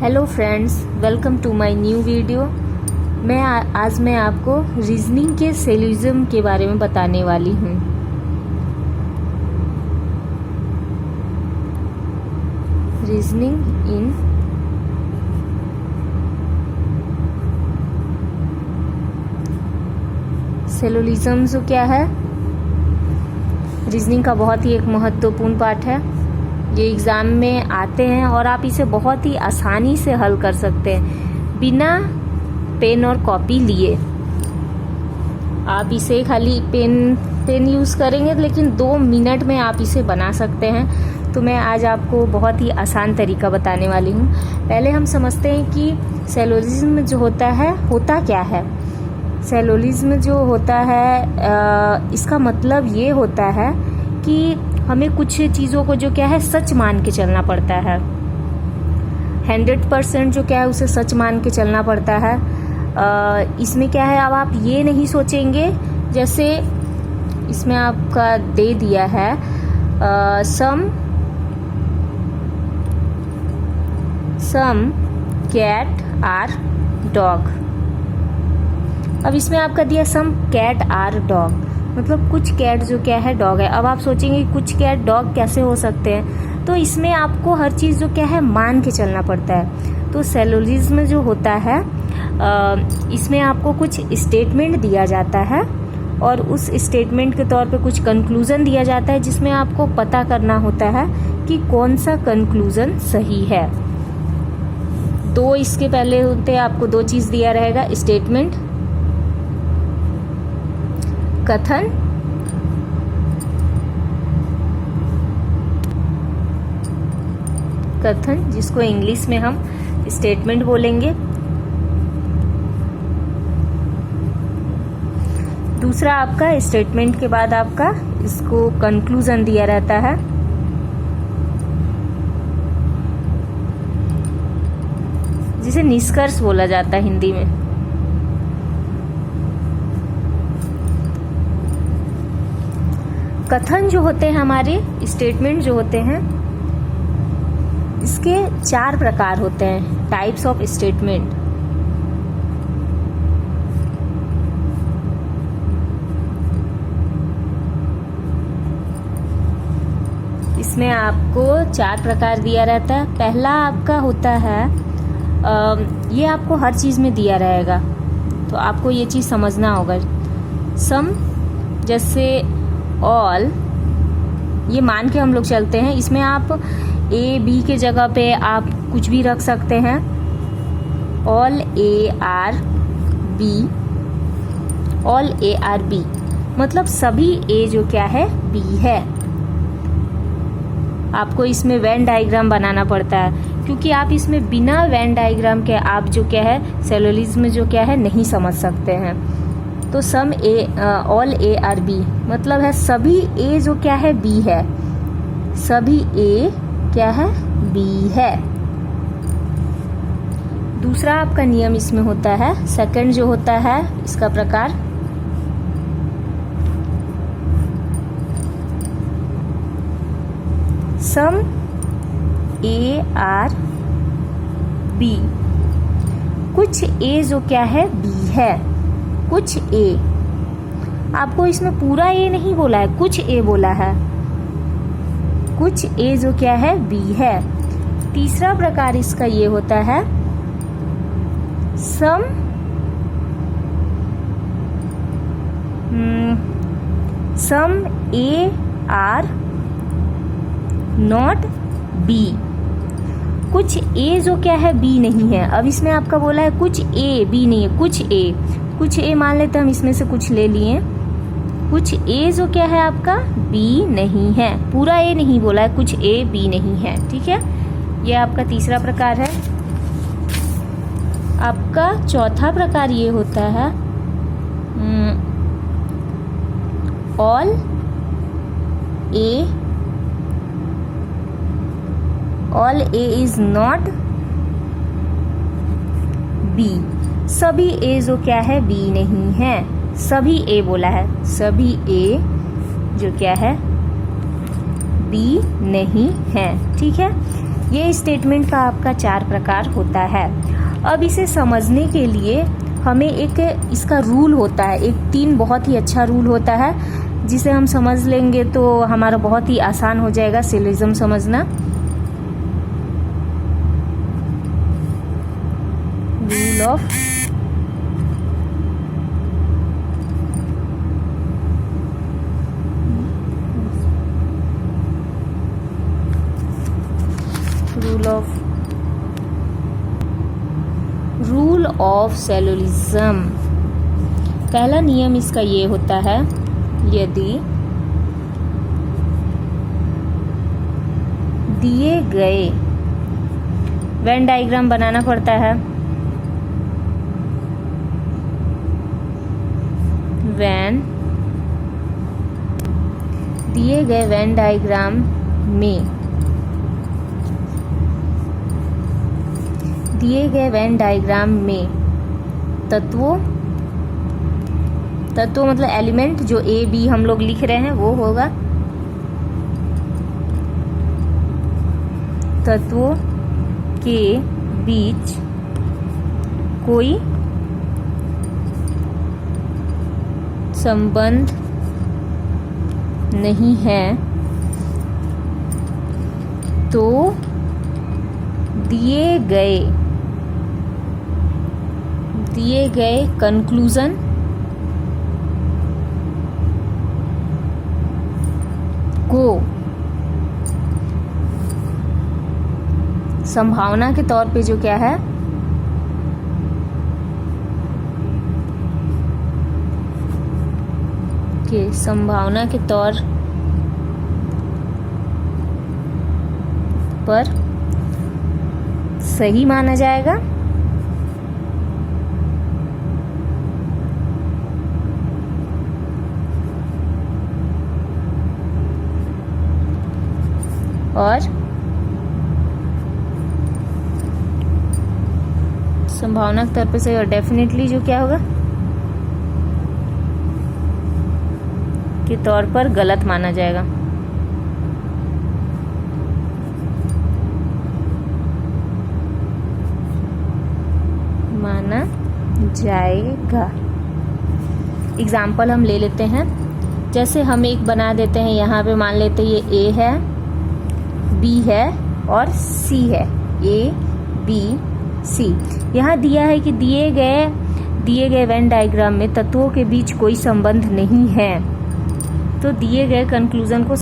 Hello friends, welcome to my new video. आज मैं आपको रीजनिंग के सिलोजिज्म के बारे में बताने वाली हूँ। रीजनिंग इन सिलोजिज्म जो क्या है, रीजनिंग का बहुत ही एक महत्वपूर्ण पार्ट है। ये एग्ज़ाम में आते हैं और आप इसे बहुत ही आसानी से हल कर सकते हैं बिना पेन और कॉपी लिए। आप इसे खाली पेन यूज़ करेंगे, लेकिन 2 मिनट में आप इसे बना सकते हैं। तो मैं आज आपको बहुत ही आसान तरीका बताने वाली हूँ। पहले हम समझते हैं कि सिलोजिज्म जो होता है, होता क्या है। सिलोजिज्म जो होता है, इसका मतलब ये होता है कि हमें कुछ चीज़ों को जो क्या है सच मान के चलना पड़ता है। 100% जो क्या है उसे सच मान के चलना पड़ता है। इसमें क्या है, अब आप ये नहीं सोचेंगे, जैसे इसमें आपका दे दिया है सम कैट आर डॉग। अब इसमें आपका दिया सम कैट आर डॉग, मतलब कुछ कैट जो क्या है डॉग है। अब आप सोचेंगे कुछ कैट डॉग कैसे हो सकते हैं, तो इसमें आपको हर चीज़ जो क्या है मान के चलना पड़ता है। तो सिलोजिज्म जो होता है, इसमें आपको कुछ स्टेटमेंट दिया जाता है और उस स्टेटमेंट के तौर पे कुछ कंक्लूजन दिया जाता है, जिसमें आपको पता करना होता है कि कौन सा कंक्लूजन सही है। 2 इसके पहले होते हैं, आपको 2 चीज़ दिया रहेगा, स्टेटमेंट, कथन, जिसको इंग्लिश में हम स्टेटमेंट बोलेंगे। दूसरा आपका स्टेटमेंट के बाद आपका इसको कंक्लूजन दिया रहता है। जिसे निष्कर्ष बोला जाता है हिंदी में। कथन जो होते हैं हमारे, स्टेटमेंट जो होते हैं, इसके 4 प्रकार होते हैं, टाइप्स ऑफ स्टेटमेंट। इसमें आपको 4 प्रकार दिया रहता है। पहला आपका होता है, ये आपको हर चीज़ में दिया रहेगा, तो आपको ये चीज़ समझना होगा। सम, जैसे ऑल, ये मान के हम लोग चलते हैं। इसमें आप ए बी के जगह पे आप कुछ भी रख सकते हैं। All A are B, all A are B, मतलब सभी ए जो क्या है बी है। आपको इसमें वेन डायग्राम बनाना पड़ता है, क्योंकि आप इसमें बिना वेन डायग्राम के आप जो क्या है सिलोजिज्म जो क्या है नहीं समझ सकते हैं। तो सम ए, ऑल ए आर बी, मतलब है सभी ए जो क्या है बी है, सभी ए क्या है बी है। दूसरा आपका नियम इसमें होता है, सेकंड जो होता है इसका प्रकार, सम ए आर बी, कुछ ए जो क्या है बी है, कुछ ए। आपको इसमें पूरा ए नहीं बोला है, कुछ ए बोला है, कुछ ए जो क्या है बी है। तीसरा प्रकार इसका ये होता है, सम ए आर नॉट बी, कुछ ए जो क्या है बी नहीं है। अब इसमें आपका बोला है कुछ ए बी नहीं है, कुछ ए मान लेते हम, इसमें से कुछ ले लिए। कुछ ए जो क्या है आपका बी नहीं है, पूरा ए नहीं बोला है, कुछ ए बी नहीं है। ठीक है, ये आपका तीसरा प्रकार है। आपका चौथा प्रकार ये होता है, all A is not be, सभी ए जो क्या है बी नहीं है। सभी ए बोला है, सभी ए जो क्या है बी नहीं है। ठीक है, ये स्टेटमेंट का आपका 4 प्रकार होता है। अब इसे समझने के लिए हमें एक इसका रूल होता है, एक 3 बहुत ही अच्छा रूल होता है, जिसे हम समझ लेंगे तो हमारा बहुत ही आसान हो जाएगा सिलोजिज्म समझना। Rule of syllogism. पहला नियम इसका ये होता है, यदि दिए गए वेन डायग्राम बनाना पड़ता है, वेन दिए गए वेन डायग्राम में दिए गए वेन डायग्राम में तत्वों मतलब एलिमेंट जो ए बी हम लोग लिख रहे हैं वो होगा तत्वों के बीच कोई संबंध नहीं है तो दिए गए कंक्लूजन को संभावना के तौर पे जो क्या है कि संभावना के तौर पर सही माना जाएगा और संभावना के तौर पे सही और डेफिनेटली जो क्या होगा के तौर पर गलत माना जाएगा। माना जाएगा। एग्जाम्पल हम ले लेते हैं, जैसे हम एक बना देते हैं, यहाँ पे मान लेते हैं ये ए है, बी है और सी है, ए बी सी। यहाँ दिया है कि दिए गए वेन डायग्राम में तत्वों के बीच कोई संबंध नहीं है, तो दिए गए कंक्लूजन को